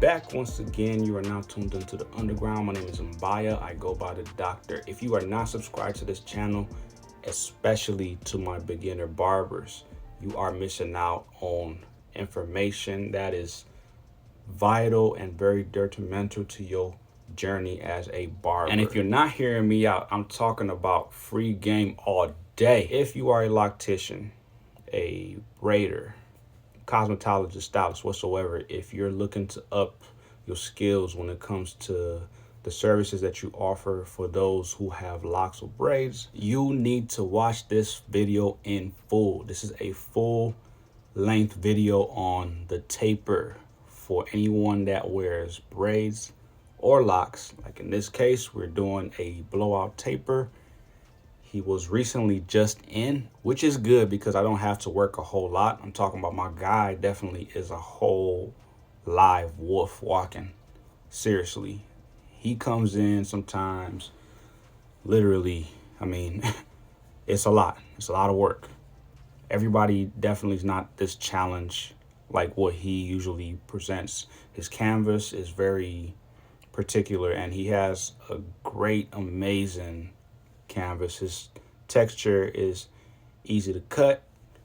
back once again. You are now tuned into the underground. My name is Mbaya. I go by the doctor. If you are not subscribed to this channel, especially to my beginner barbers, you are missing out on information that is vital and very detrimental to your journey as a barber. And if you're not hearing me out, I'm talking about free game all day. If you are a loctician, a braider, cosmetologist, stylist, whatsoever, if you're looking to up your skills when it comes to the services that you offer for those who have locks or braids, you need to watch this video in full. This is a full length video on the taper for anyone that wears braids or locks. Like in this case, we're doing a blowout taper. He was recently just in, which is good because I don't have to work a whole lot. I'm talking about my guy definitely is a whole live wolf walking. Seriously. He comes in sometimes, literally, I mean, it's a lot. It's a lot of work. Everybody definitely is not this challenge like what he usually presents. His canvas is very particular and he has a great, amazing canvas. His texture is easy to cut.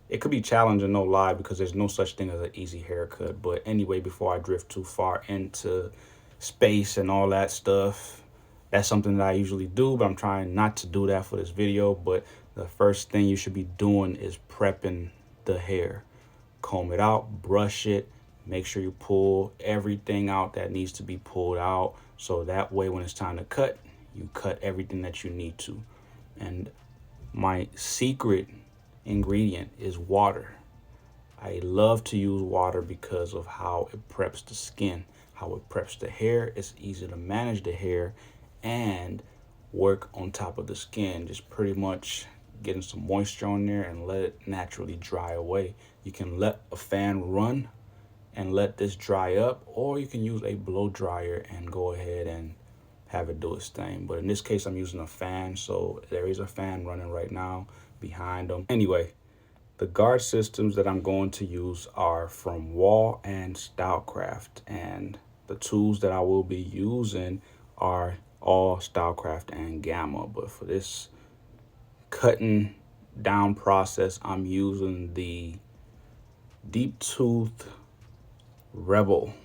It could be challenging, no lie, because there's no such thing as an easy haircut. But anyway, before I drift too far into space and all that stuff, that's something that I usually do, but I'm trying not to do that for this video. But the first thing you should be doing is prepping the hair. Comb it out, brush it, make sure you pull everything out that needs to be pulled out, so that way when it's time to cut, you cut everything that you need to. And my secret ingredient is water. I love to use water because of how it preps the skin, how it preps the hair. It's easy to manage the hair and work on top of the skin. Just pretty much getting some moisture on there and let it naturally dry away. You can let a fan run and let this dry up, or you can use a blow dryer and go ahead and have it do its thing. But in this case, I'm using a fan, so there is a fan running right now behind them. Anyway, the guard systems that I'm going to use are from Wall and Stylecraft, and the tools that I will be using are all Stylecraft and Gamma. But for this cutting down process, I'm using the Deep Tooth Rebel.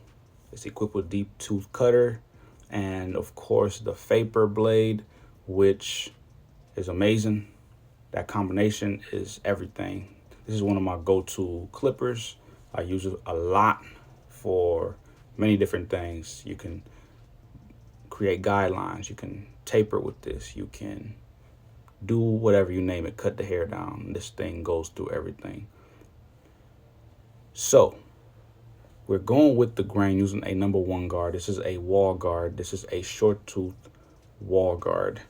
It's equipped with deep tooth cutter, and of course the Vapor blade, which is amazing. That combination is everything. This is one of my go-to clippers. I use it a lot for many different things. You can create guidelines, you can taper with this, you can do whatever you name it, cut the hair down. This thing goes through everything. So we're going with the grain using a number 1 guard. This is a wall guard. This is a short tooth wall guard.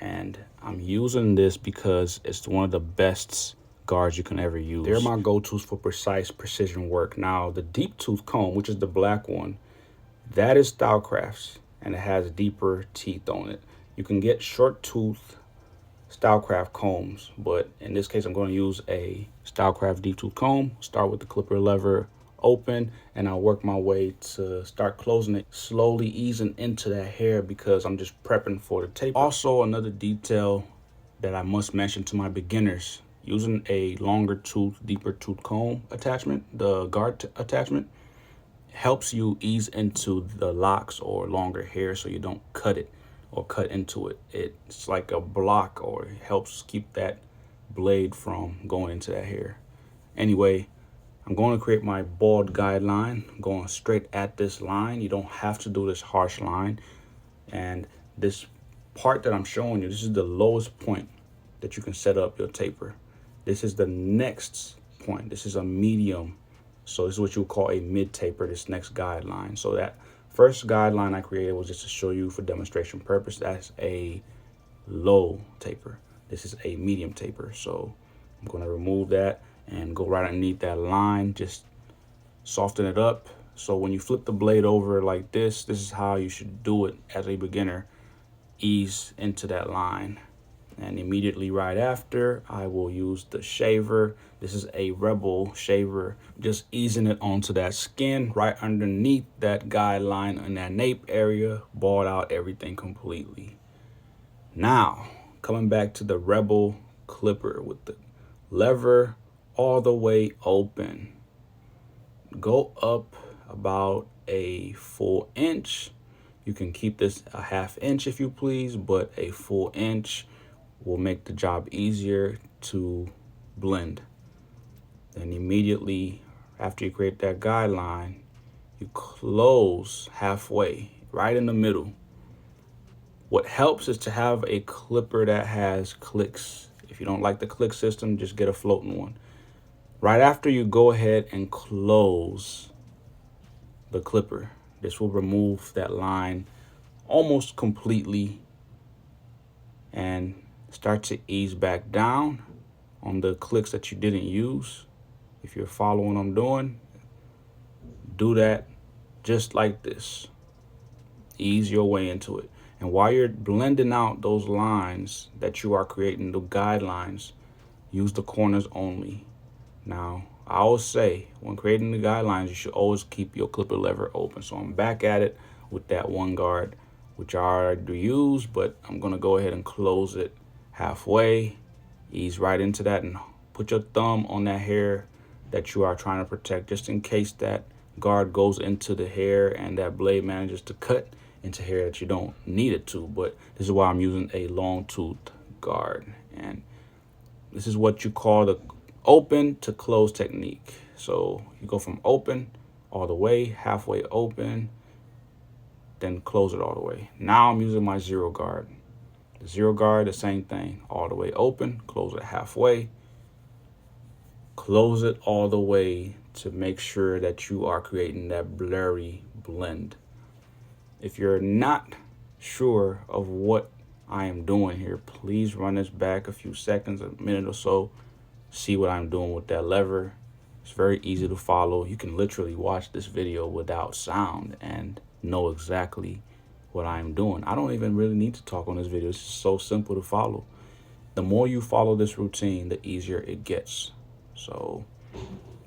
And I'm using this because it's one of the best guards you can ever use. They're my go-tos for precise precision work. Now, the deep tooth comb, which is the black one, that is Stylecraft's, and it has deeper teeth on it. You can get short tooth Stylecraft combs, but in this case, I'm going to use a Stylecraft deep tooth comb. Start with the clipper lever open, and I'll work my way to start closing it, slowly easing into that hair because I'm just prepping for the taper. Also, another detail that I must mention to my beginners, using a longer tooth, deeper tooth comb attachment, the guard attachment, helps you ease into the locks or longer hair so you don't cut it or cut into it. It's like a block, or it helps keep that blade from going into that hair. Anyway, I'm going to create my bald guideline, going straight at this line. You don't have to do this harsh line. And this part that I'm showing you, this is the lowest point that you can set up your taper. This is the next point. This is a medium. So this is what you would call a mid taper, this next guideline. So that first guideline I created was just to show you for demonstration purpose. That's a low taper. This is a medium taper. So I'm going to remove that and go right underneath that line, just soften it up. So when you flip the blade over like this is how you should do it as a beginner. Ease into that line. And immediately right after, I will use the shaver. This is a Rebel shaver, just easing it onto that skin right underneath that guideline in that nape area, bald out everything completely. Now, coming back to the Rebel clipper with the lever all the way open. Go up about a full inch. You can keep this a ½ inch if you please, but a full inch will make the job easier to blend. Then immediately after you create that guideline, you close halfway, right in the middle. What helps is to have a clipper that has clicks. If you don't like the click system, just get a floating one. Right after you go ahead and close the clipper, this will remove that line almost completely and start to ease back down on the clicks that you didn't use. If you're following what I'm doing, do that just like this. Ease your way into it. And while you're blending out those lines that you are creating, the guidelines, use the corners only. Now, I always say when creating the guidelines, you should always keep your clipper lever open. So I'm back at it with that one guard, which I already used, but I'm going to go ahead and close it halfway, ease right into that, and put your thumb on that hair that you are trying to protect, just in case that guard goes into the hair and that blade manages to cut into hair that you don't need it to. But this is why I'm using a long tooth guard, and this is what you call the open to close technique. So you go from open all the way, halfway open, then close it all the way. Now I'm using my zero guard. The zero guard, the same thing, all the way open, close it halfway, close it all the way to make sure that you are creating that blurry blend. If you're not sure of what I am doing here, please run this back a few seconds, a minute or so, see what I'm doing with that lever. It's very easy to follow. You can literally watch this video without sound and know exactly what I'm doing. I don't even really need to talk on this video. It's just so simple to follow. The more you follow this routine, the easier it gets. So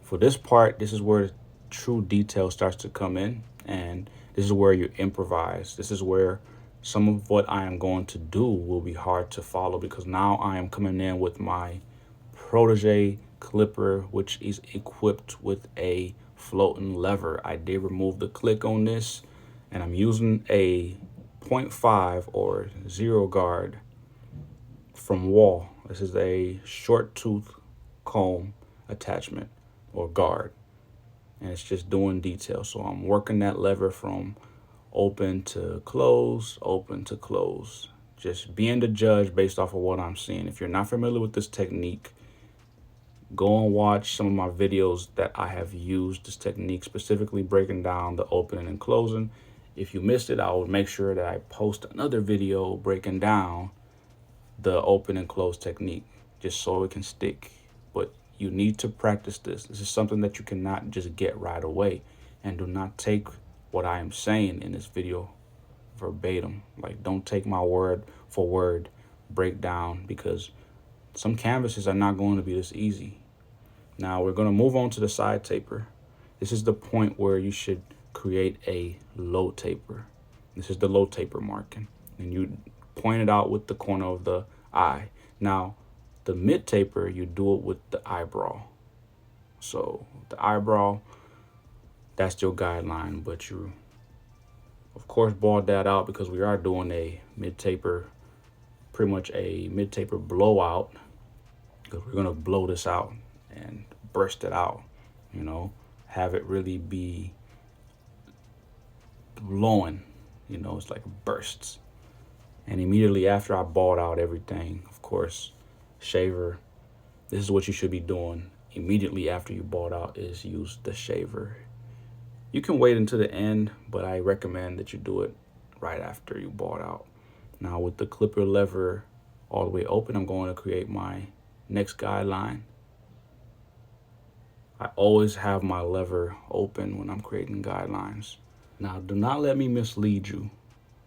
for this part, this is where true detail starts to come in, and this is where you improvise. This is where some of what I am going to do will be hard to follow, because now I am coming in with my protege clipper, which is equipped with a floating lever. I did remove the click on this, and I'm using a 0.5 or zero guard from Wall. This is a short tooth comb attachment or guard, and it's just doing detail. So I'm working that lever from open to close, just being the judge based off of what I'm seeing. If you're not familiar with this technique, go and watch some of my videos that I have used this technique, specifically breaking down the opening and closing. If you missed it, I will make sure that I post another video breaking down the open and close technique, just so it can stick. But you need to practice this. This is something that you cannot just get right away. And do not take what I am saying in this video verbatim. Like, don't take my word for word breakdown, because some canvases are not going to be this easy. Now we're going to move on to the side taper. This is the point where you should create a low taper. This is the low taper marking, and you point it out with the corner of the eye. Now the mid taper, you do it with the eyebrow. So the eyebrow, that's your guideline, but you of course bald that out, because we are doing a mid taper, pretty much a mid taper blowout, because we're going to blow this out and burst it out, have it really be blowing, it's like bursts. And immediately after I bald out everything, of course, shaver, this is what you should be doing immediately after you bald out, is use the shaver. You can wait until the end, but I recommend that you do it right after you bald out. Now with the clipper lever all the way open, I'm going to create my next guideline. I always have my lever open when I'm creating guidelines. Now do not let me mislead you,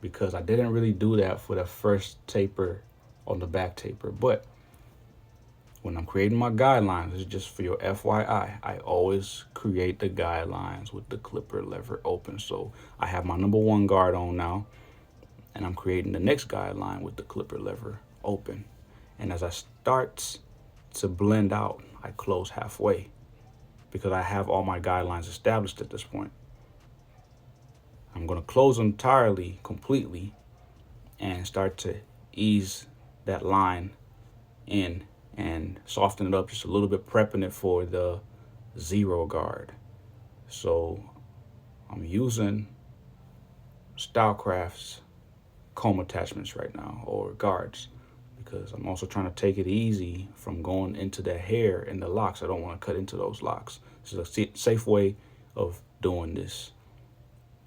because I didn't really do that for the first taper on the back taper. But when I'm creating my guidelines, this is just for your FYI, I always create the guidelines with the clipper lever open. So I have my number 1 guard on now, and I'm creating the next guideline with the clipper lever open. And as I start to blend out, I close halfway because I have all my guidelines established at this point. I'm going to close entirely, completely, and start to ease that line in and soften it up just a little bit, prepping it for the 0 guard. So I'm using Stylecraft's comb attachments right now, or guards, because I'm also trying to take it easy from going into the hair and the locks. I don't want to cut into those locks. This is a safe way of doing this.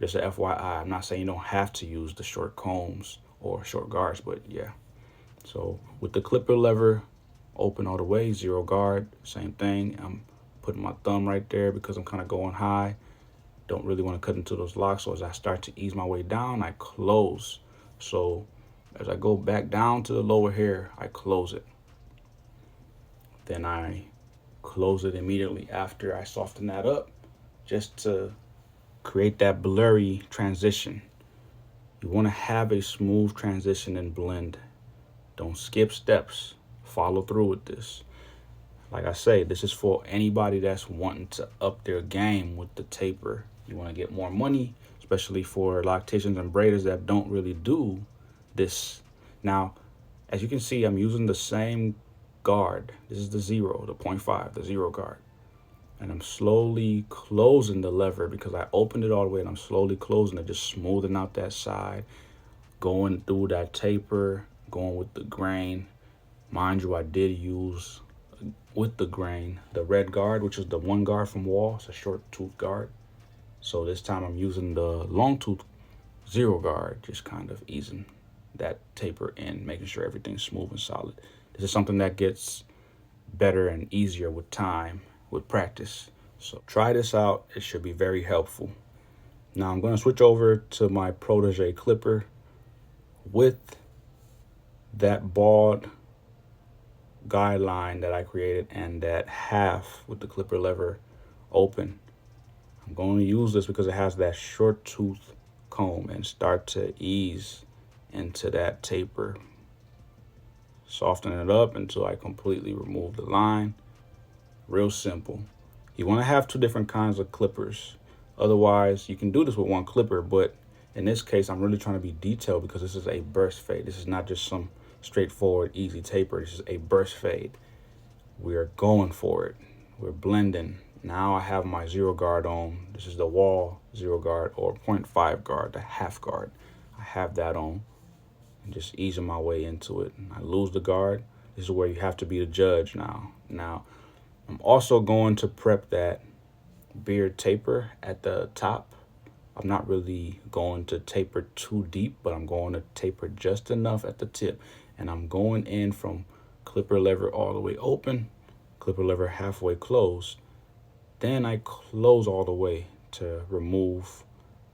Just a FYI, I'm not saying you don't have to use the short combs or short guards, but yeah. So with the clipper lever open all the way, 0 guard, same thing. I'm putting my thumb right there because I'm kind of going high. Don't really want to cut into those locks. So as I start to ease my way down, I close. So as I go back down to the lower hair, I close it. Then I close it immediately after I soften that up, just to create that blurry transition. You want to have a smooth transition and blend. Don't skip steps. Follow through with this. Like I say, this is for anybody that's wanting to up their game with the taper. You want to get more money, especially for locticians and braiders that don't really do this. Now, as you can see, I'm using the same guard. This is the 0, the 0.5, the 0 guard. And I'm slowly closing the lever because I opened it all the way, and I'm slowly closing it, just smoothing out that side, going through that taper, going with the grain. Mind you, I did use, with the grain, the red guard, which is the 1 guard from Wall. It's a short tooth guard. So this time I'm using the long tooth 0 guard, just kind of easing that taper in, making sure everything's smooth and solid. This is something that gets better and easier with time, with practice. So try this out. It should be very helpful. Now I'm going to switch over to my protege clipper with that bald guideline that I created and that half with the clipper lever open. I'm going to use this because it has that short tooth comb, and start to ease into that taper, soften it up until I completely remove the line. Real simple. You want to have 2 different kinds of clippers. Otherwise, you can do this with 1 clipper, but in this case, I'm really trying to be detailed because this is a burst fade. This is not just some straightforward, easy taper. This is a burst fade. We are going for it. We're blending. Now I have my 0 guard on. This is the Wall 0 guard, or 0.5 guard, the half guard. I have that on, and just easing my way into it. I lose the guard. This is where you have to be the judge now. Now, I'm also going to prep that beard taper at the top. I'm not really going to taper too deep, but I'm going to taper just enough at the tip. And I'm going in from clipper lever all the way open, clipper lever halfway closed. Then I close all the way to remove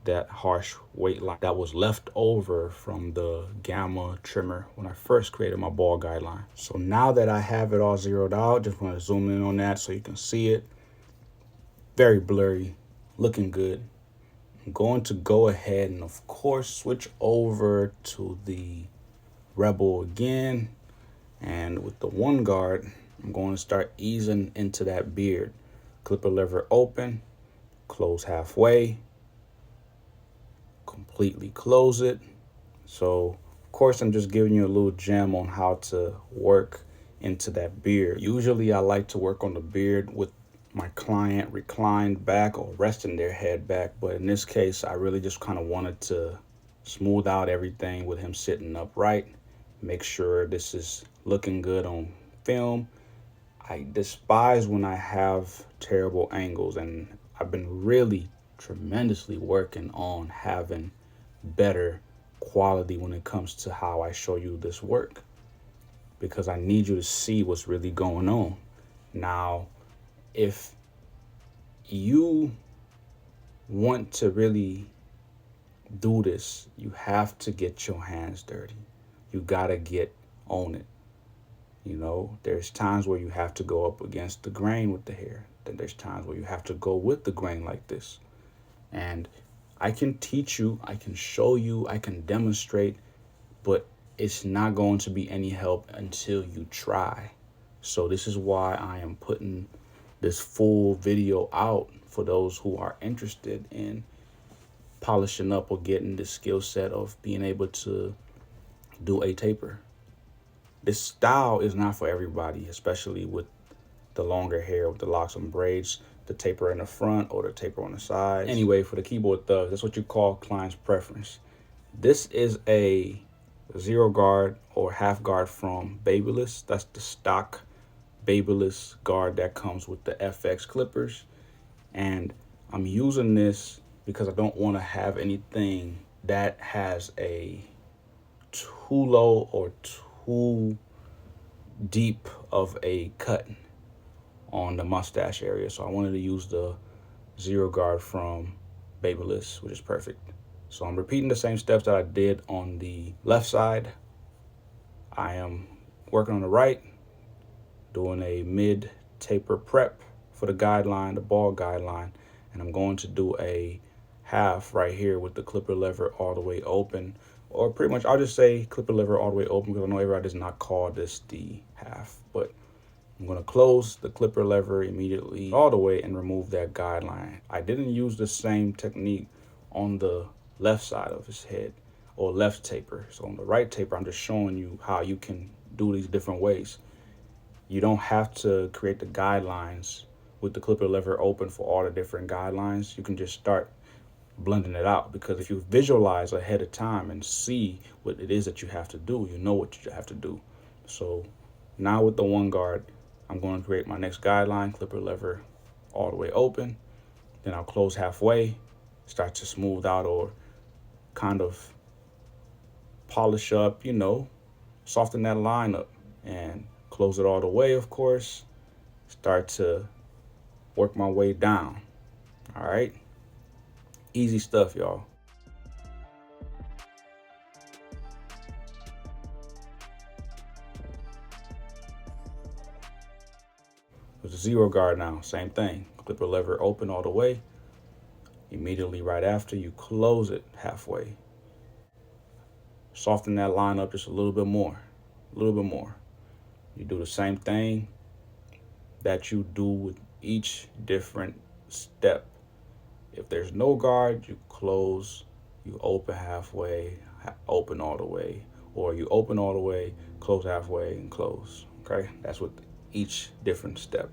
that harsh weight line that was left over from the Gamma trimmer when I first created my ball guideline. So now that I have it all zeroed out, just want to zoom in on that so you can see it. Very blurry, looking good. I'm going to go ahead and of course switch over to the Rebel again, and with the 1 guard, I'm going to start easing into that beard. Clipper lever open, close halfway, completely close it. So of course I'm just giving you a little gem on how to work into that beard. Usually I like to work on the beard with my client reclined back or resting their head back, but in this case I really just kind of wanted to smooth out everything with him sitting upright. Make sure this is looking good on film. I despise when I have terrible angles, and I've been really tremendously working on having better quality when it comes to how I show you this work, because I need you to see what's really going on. Now, if you want to really do this, you have to get your hands dirty. You gotta get own it. You know, there's times where you have to go up against the grain with the hair. Then there's times where you have to go with the grain like this. And I can teach you, I can show you, I can demonstrate, but it's not going to be any help until you try. So this is why I am putting this full video out for those who are interested in polishing up or getting the skill set of being able to do a taper. This style is not for everybody, especially with the longer hair, with the locks and braids, the taper in the front or the taper on the side. Anyway, for the keyboard thugs, that's what you call client's preference. This is a zero guard or half guard from Babyliss. That's the stock Babyliss guard that comes with the FX clippers. And I'm using this because I don't want to have anything that has a too low or too deep of a cut on the mustache area. So I wanted to use the zero guard from Babyliss, which is perfect. So I'm repeating the same steps that I did on the left side. I am working on the right, doing a mid taper prep for the guideline, the ball guideline, and I'm going to do a half right here with the clipper lever all the way open, or pretty much I'll just say clipper lever all the way open because I know everybody does not call this the half, but I'm going to close the clipper lever immediately all the way and remove that guideline. I didn't use the same technique on the left side of his head or left taper. So on the right taper, I'm just showing you how you can do these different ways. You don't have to create the guidelines with the clipper lever open for all the different guidelines. You can just start blending it out, because if you visualize ahead of time and see what it is that you have to do, you know what you have to do. So now with the one guard, I'm going to create my next guideline, clipper lever all the way open. Then I'll close halfway, start to smooth out or kind of polish up, you know, soften that line up, and close it all the way, of course. Start to work my way down. All right. Easy stuff, y'all. With the zero guard now, same thing. Clipper lever open all the way. Immediately right after, you close it halfway. Soften that line up just a little bit more, a little bit more. You do the same thing that you do with each different step. If there's no guard, you close, you open halfway, open all the way, or you open all the way, close halfway, and close. Okay, that's with each different step.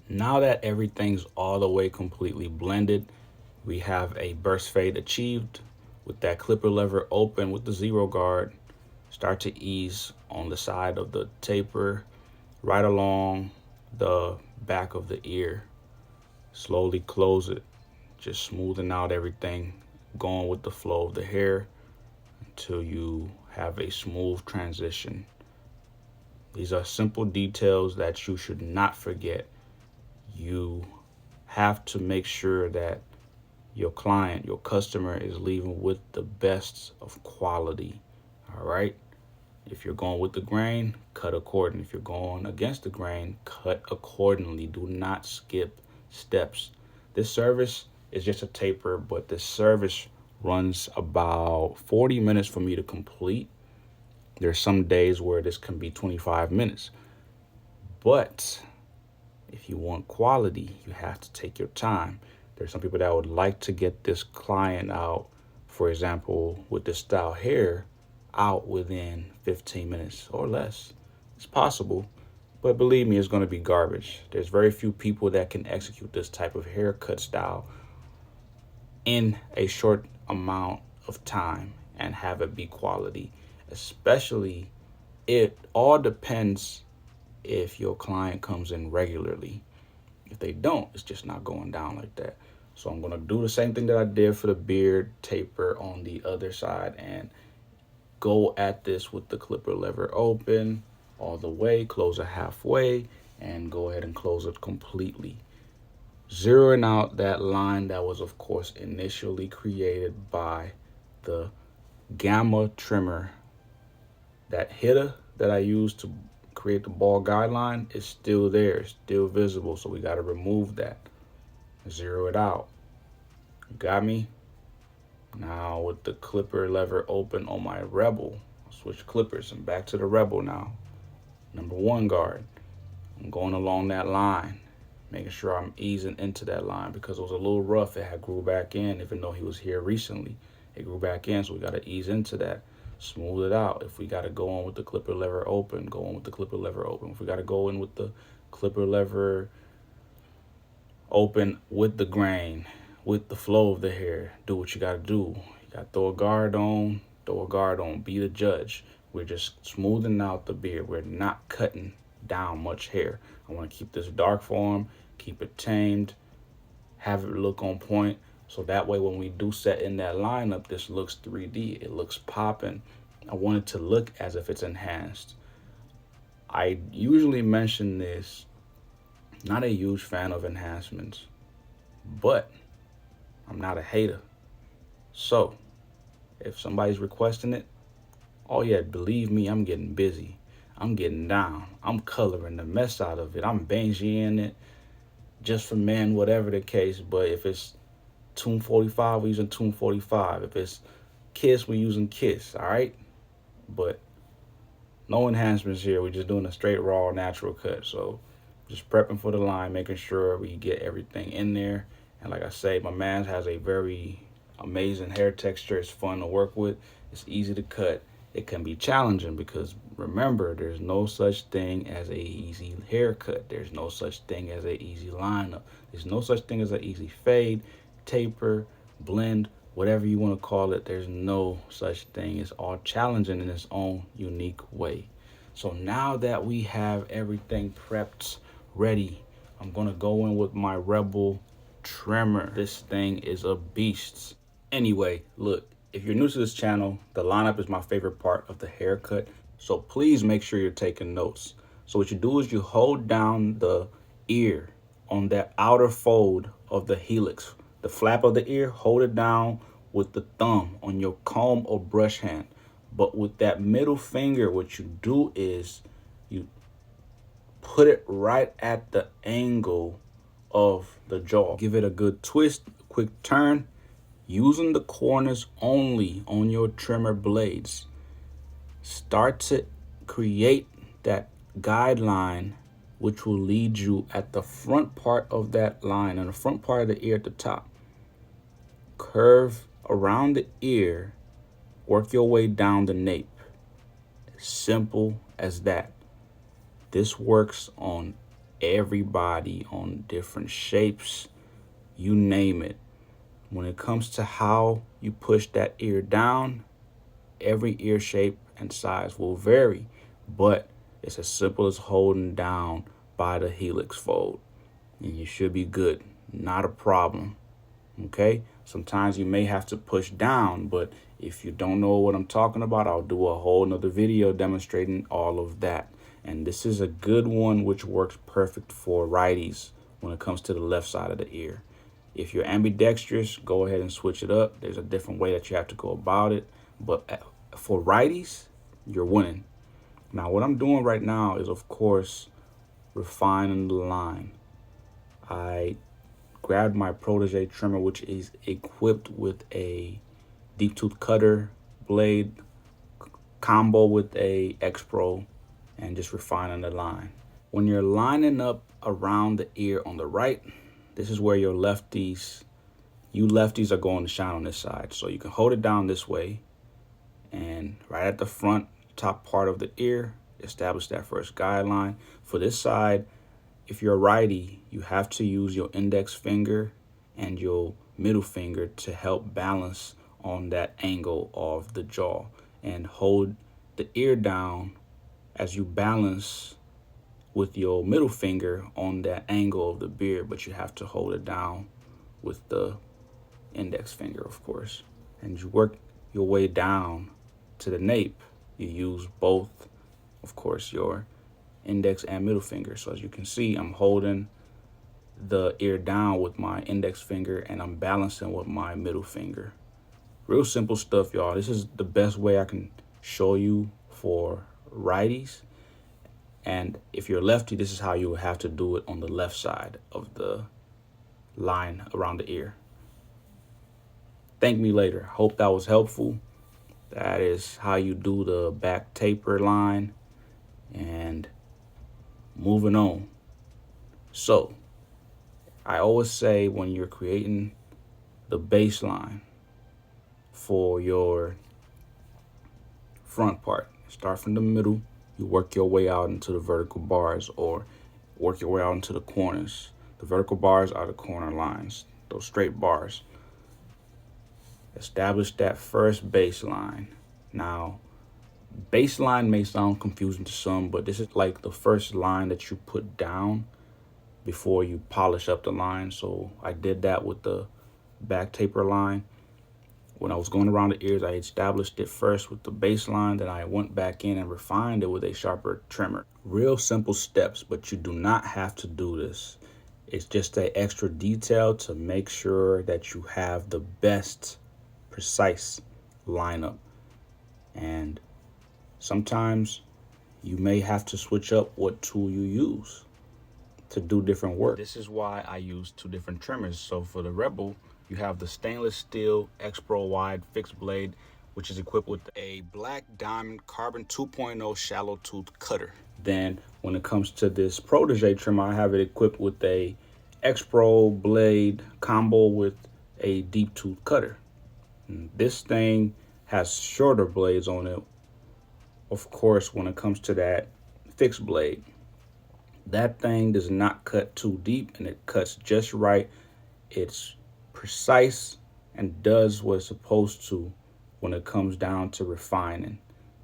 Now that everything's all the way completely blended, we have a burst fade achieved. With that clipper lever open with the zero guard, start to ease on the side of the taper, right along the back of the ear. Slowly close it, just smoothing out everything, going with the flow of the hair until you have a smooth transition. These are simple details that you should not forget. You have to make sure that your client, your customer is leaving with the best of quality. All right. If you're going with the grain, cut accordingly. If you're going against the grain, cut accordingly. Do not skip steps. This service is just a taper, but this service runs about 40 minutes for me to complete. There's some days where this can be 25 minutes. But if you want quality, you have to take your time. There's some people that would like to get this client out, for example, with this style hair, out within 15 minutes or less. It's possible, but believe me, it's going to be garbage. There's very few people that can execute this type of haircut style in a short amount of time and have it be quality. Especially, it all depends if your client comes in regularly. If they don't, it's just not going down like that. So I'm going to do the same thing that I did for the beard taper on the other side and go at this with the clipper lever open all the way, close it halfway, and go ahead and close it completely. Zeroing out that line that was, of course, initially created by the Gamma trimmer, that hitter that I used to create the ball guideline is still there, it's still visible. So we got to remove that, zero it out. You got me? Now with the clipper lever open on my Rebel, I'll switch clippers and back to the Rebel now. Number 1 guard. I'm going along that line, making sure I'm easing into that line because it was a little rough. It had grew back in, even though he was here recently. It grew back in, so we got to ease into that, smooth it out. If we got to go on with the clipper lever open, go on with the clipper lever open. If we got to go in with the clipper lever open with the grain, with the flow of the hair, do what you got to do. You got to throw a guard on, be the judge. We're just smoothing out the beard. We're not cutting down much hair. I want to keep this dark for him, keep it tamed, have it look on point, so that way when we do set in that lineup, this looks 3D, it looks popping. I want it to look as if it's enhanced. I usually mention this, not a huge fan of enhancements, but I'm not a hater. So if somebody's requesting it, oh yeah, believe me, I'm getting busy. I'm getting down. I'm coloring the mess out of it. I'm Benjiing it just for men, whatever the case. But if it's Tune 45, we're using Tune 45. If it's Kiss, we're using Kiss, all right? But no enhancements here. We're just doing a straight, raw, natural cut. So just prepping for the line, making sure we get everything in there. And like I say, my man has a very amazing hair texture. It's fun to work with. It's easy to cut. It can be challenging because remember, there's no such thing as a easy haircut. There's no such thing as a easy lineup. There's no such thing as an easy fade, taper, blend, whatever you want to call it. There's no such thing. It's all challenging in its own unique way. So now that we have everything prepped, ready, I'm going to go in with my Rebel trimmer. This thing is a beast. Anyway, look. If you're new to this channel, the lineup is my favorite part of the haircut, so please make sure you're taking notes. So what you do is you hold down the ear on that outer fold of the helix, the flap of the ear, hold it down with the thumb on your comb or brush hand. But with that middle finger, what you do is you put it right at the angle of the jaw. Give it a good twist, quick turn, using the corners only on your trimmer blades. Start to create that guideline, which will lead you at the front part of that line and the front part of the ear at the top. Curve around the ear, work your way down the nape. Simple as that. This works on everybody, on different shapes, you name it. When it comes to how you push that ear down, every ear shape and size will vary, but it's as simple as holding down by the helix fold, and you should be good. Not a problem, okay? Sometimes you may have to push down, but if you don't know what I'm talking about, I'll do a whole nother video demonstrating all of that. And this is a good one which works perfect for righties when it comes to the left side of the ear. If you're ambidextrous, go ahead and switch it up. There's a different way that you have to go about it. But for righties, you're winning. Now, what I'm doing right now is, of course, refining the line. I grabbed my Protege trimmer, which is equipped with a deep tooth cutter blade combo with a X Pro, and just refining the line. When you're lining up around the ear on the right, this is where your lefties, you lefties are going to shine on this side. So you can hold it down this way, and right at the front, top part of the ear, establish that first guideline. For this side, if you're a righty, you have to use your index finger and your middle finger to help balance on that angle of the jaw, and hold the ear down as you balance with your middle finger on that angle of the beard, but you have to hold it down with the index finger, of course. And you work your way down to the nape. You use both, of course, your index and middle finger. So as you can see, I'm holding the ear down with my index finger and I'm balancing with my middle finger. Real simple stuff, y'all. This is the best way I can show you for righties. And if you're lefty, this is how you would have to do it on the left side of the line around the ear. Thank me later. Hope that was helpful. That is how you do the back taper line. And moving on. So, I always say when you're creating the baseline for your front part, start from the middle, you work your way out into the vertical bars or work your way out into the corners. The vertical bars are the corner lines, those straight bars. Establish that first baseline. Now, baseline may sound confusing to some, but this is like the first line that you put down before you polish up the line. So I did that with the back taper line. When I was going around the ears, I established it first with the baseline, then I went back in and refined it with a sharper trimmer. Real simple steps, but you do not have to do this. It's just an extra detail to make sure that you have the best precise lineup. And sometimes you may have to switch up what tool you use to do different work. This is why I use two different trimmers. So for the Rebel, you have the stainless steel X-Pro wide fixed blade, which is equipped with a black diamond carbon 2.0 shallow tooth cutter. Then when it comes to this Protege trimmer, I have it equipped with a X-Pro blade combo with a deep tooth cutter. And this thing has shorter blades on it. Of course, when it comes to that fixed blade, that thing does not cut too deep and it cuts just right. It's precise and does what it's supposed to when it comes down to refining.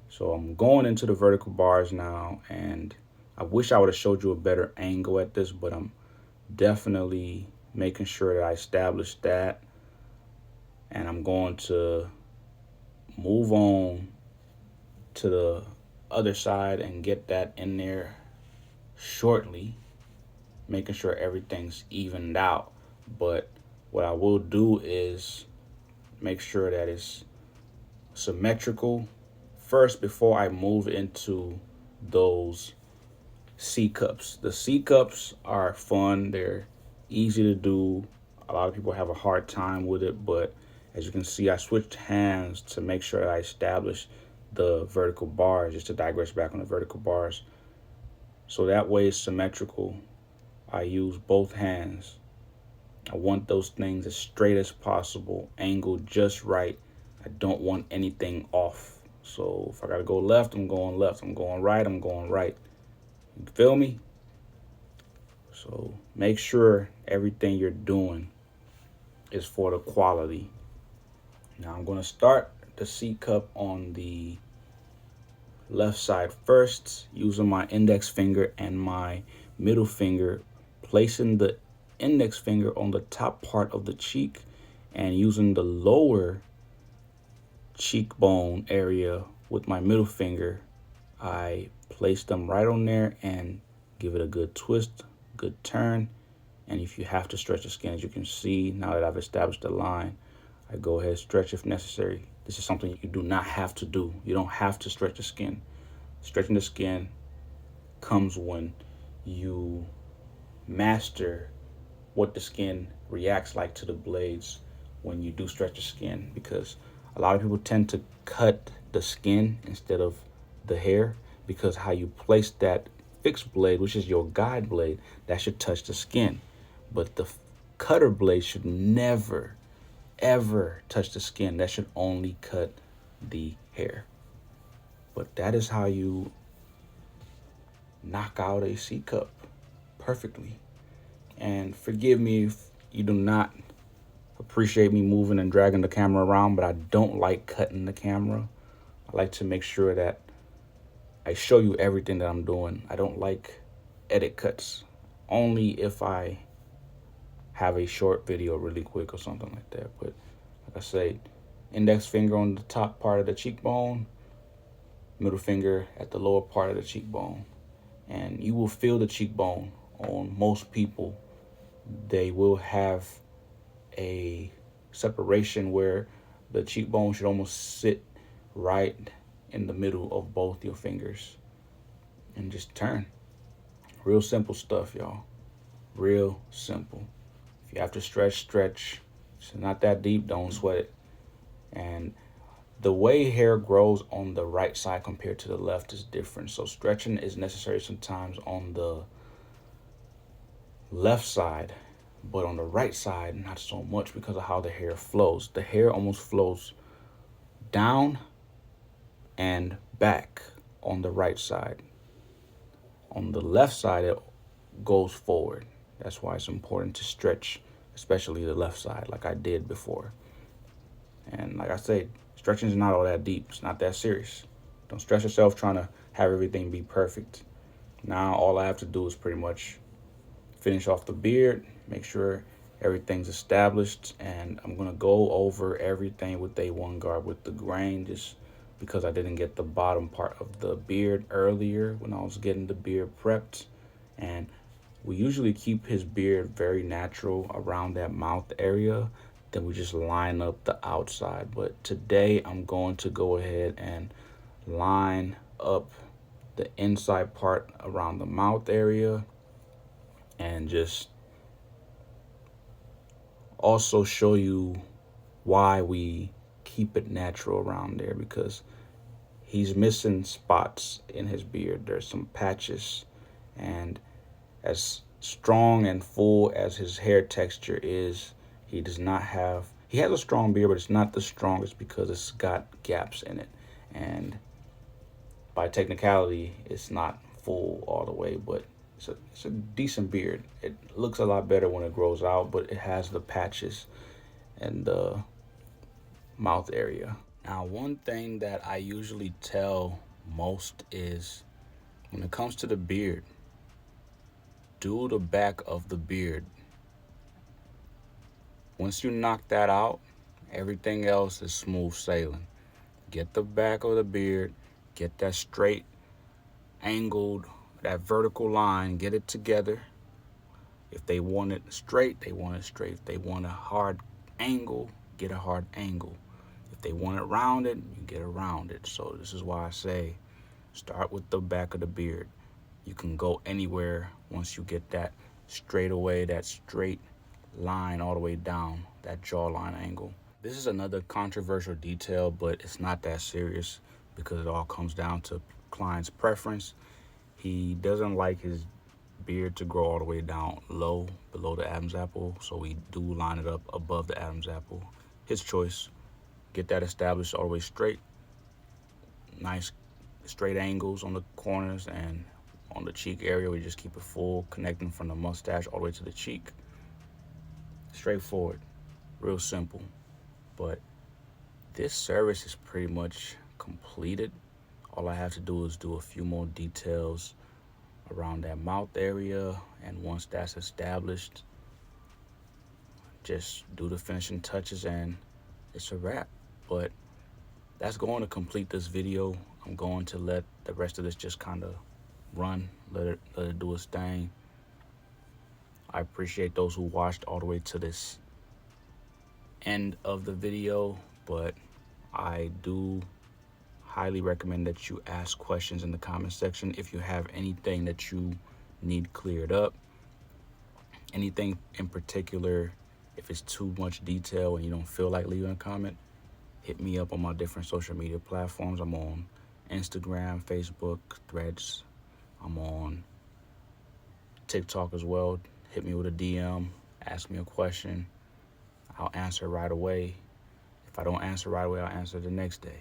So I'm going into the vertical bars now, and I wish I would have showed you a better angle at this, but I'm definitely making sure that I establish that. And I'm going to move on to the other side and get that in there shortly, making sure everything's evened out. But what I will do is make sure that it's symmetrical first before I move into those C cups. The C cups are fun. They're easy to do. A lot of people have a hard time with it, but as you can see, I switched hands to make sure that I establish the vertical bars, just to digress back on the vertical bars. So that way it's symmetrical. I use both hands. I want those things as straight as possible, angled just right. I don't want anything off. So if I gotta go left, I'm going left. I'm going right, I'm going right. You feel me? So make sure everything you're doing is for the quality. Now I'm gonna start the C cup on the left side first, using my index finger and my middle finger, placing the index finger on the top part of the cheek and using the lower cheekbone area with my middle finger. I place them right on there and give it a good twist, good turn. And if you have to stretch the skin, as you can see, now that I've established the line, I go ahead, stretch if necessary. This is something you do not have to do. You don't have to stretch the skin. Stretching the skin comes when you master what the skin reacts like to the blades when you do stretch the skin, because a lot of people tend to cut the skin instead of the hair, because how you place that fixed blade, which is your guide blade, that should touch the skin. But the cutter blade should never, ever touch the skin. That should only cut the hair. But that is how you knock out a C cup perfectly. And forgive me if you do not appreciate me moving and dragging the camera around, but I don't like cutting the camera. I like to make sure that I show you everything that I'm doing. I don't like edit cuts, only if I have a short video really quick or something like that. But like I say, index finger on the top part of the cheekbone, middle finger at the lower part of the cheekbone. And you will feel the cheekbone on most people. They will have a separation where the cheekbone should almost sit right in the middle of both your fingers. and just turn. Real simple stuff, y'all. Real simple. If you have to stretch, stretch. It's not that deep, don't sweat it. And the way hair grows on the right side compared to the left is different. So stretching is necessary sometimes on the left side, but on the right side, not so much because of how the hair flows. The hair almost flows down and back on the right side. On the left side, it goes forward. That's why it's important to stretch, especially the left side, like I did before. And like I said, stretching is not all that deep. It's not that serious. Don't stress yourself trying to have everything be perfect. Now all I have to do is pretty much finish off the beard, make sure everything's established, and I'm gonna go over everything with A1 guard with the grain, just because I didn't get the bottom part of the beard earlier when I was getting the beard prepped. And we usually keep his beard very natural around that mouth area, then we just line up the outside. But today I'm going to go ahead and line up the inside part around the mouth area, and just also show you why we keep it natural around there, because he's missing spots in his beard. There's some patches, and as strong and full as his hair texture is, he has a strong beard, but it's not the strongest because it's got gaps in it. And by technicality, it's not full all the way, but it's a decent beard. It looks a lot better when it grows out, but it has the patches and the mouth area. Now, one thing that I usually tell most is when it comes to the beard, do the back of the beard. Once you knock that out, everything else is smooth sailing. Get the back of the beard, get that straight, angled, that vertical line, get it together. If they want it straight, they want it straight. If they want a hard angle, get a hard angle. If they want it rounded, you get it rounded. So this is why I say start with the back of the beard. You can go anywhere once you get that straight away, that straight line all the way down, that jawline angle. This is another controversial detail, but it's not that serious because it all comes down to client's preference. He doesn't like his beard to grow all the way down low below the Adam's apple, so we do line it up above the Adam's apple. His choice. Get that established all the way straight. Nice straight angles on the corners, and on the cheek area we just keep it full, connecting from the mustache all the way to the cheek. Straightforward, real simple. But this service is pretty much completed. All I have to do is do a few more details around that mouth area, and once that's established, just do the finishing touches and it's a wrap. But that's going to complete this video. I'm going to let the rest of this just kind of run, let it do its thing. I appreciate those who watched all the way to this end of the video, but I do highly recommend that you ask questions in the comment section if you have anything that you need cleared up, anything in particular. If it's too much detail and you don't feel like leaving a comment, hit me up on my different social media platforms. I'm on Instagram, Facebook, Threads. I'm on TikTok as well. Hit me with a DM, ask me a question. I'll answer right away. If I don't answer right away, I'll answer the next day.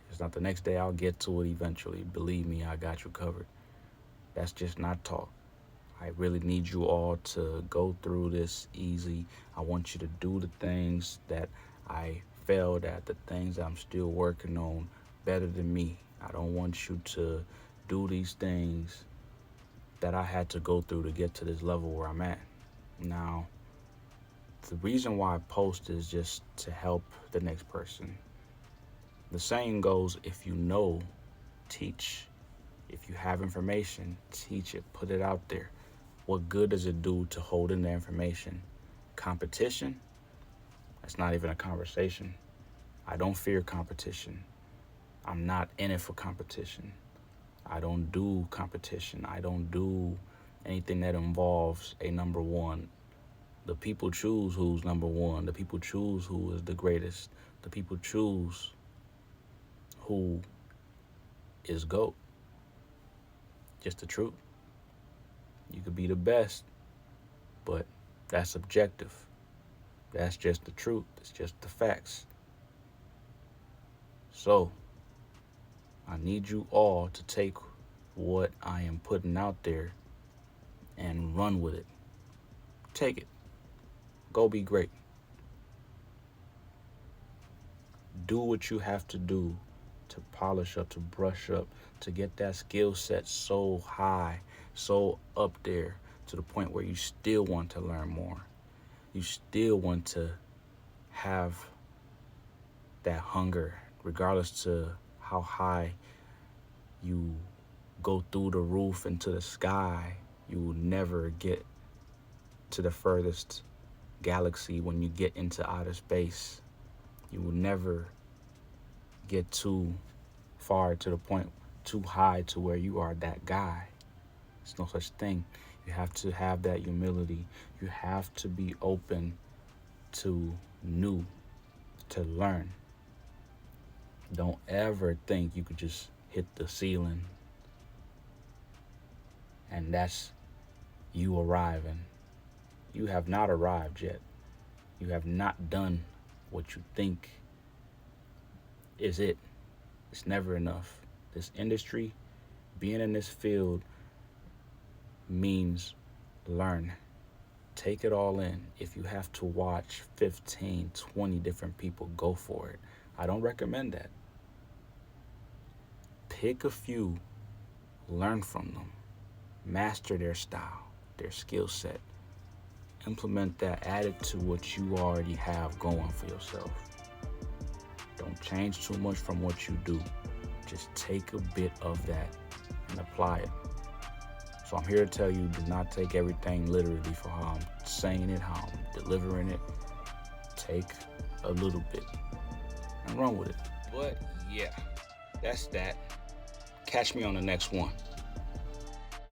If it's not the next day, I'll get to it eventually. Believe me, I got you covered. That's just not talk. I really need you all to go through this easy. I want you to do the things that I failed at, the things that I'm still working on better than me. I don't want you to do these things that I had to go through to get to this level where I'm at. Now, the reason why I post is just to help the next person. The saying goes, if you know, teach. If you have information, teach it, put it out there. What good does it do to hold in the information? Competition? That's not even a conversation. I don't fear competition. I'm not in it for competition. I don't do competition. I don't do anything that involves a number one. The people choose who's number one. The people choose who is the greatest. The people choose who is GOAT. Just the truth. You could be the best, but that's subjective. That's just the truth. It's just the facts. So, I need you all to take what I am putting out there and run with it. Take it. Go be great. Do what you have to do to polish up, to brush up, to get that skill set so high, so up there, to the point where you still want to learn more. You still want to have that hunger, regardless to how high you go through the roof into the sky. You will never get to the furthest galaxy when you get into outer space. You will never get too far to the point, too high to where you are that guy. There's no such thing. You have to have that humility. You have to be open to new, to learn. Don't ever think you could just hit the ceiling and that's you arriving. You have not arrived yet. You have not done what you think is it. It's never enough. This industry, being in this field, means learn. Take it all in. If you have to watch 15, 20 different people, go for it. I don't recommend that. Pick a few, learn from them, master their style, their skill set. Implement that, add it to what you already have going for yourself. Don't change too much from what you do. Just take a bit of that and apply it. So I'm here to tell you, do not take everything literally for how I'm saying it, how I'm delivering it. Take a little bit and run with it. But yeah, that's that. Catch me on the next one.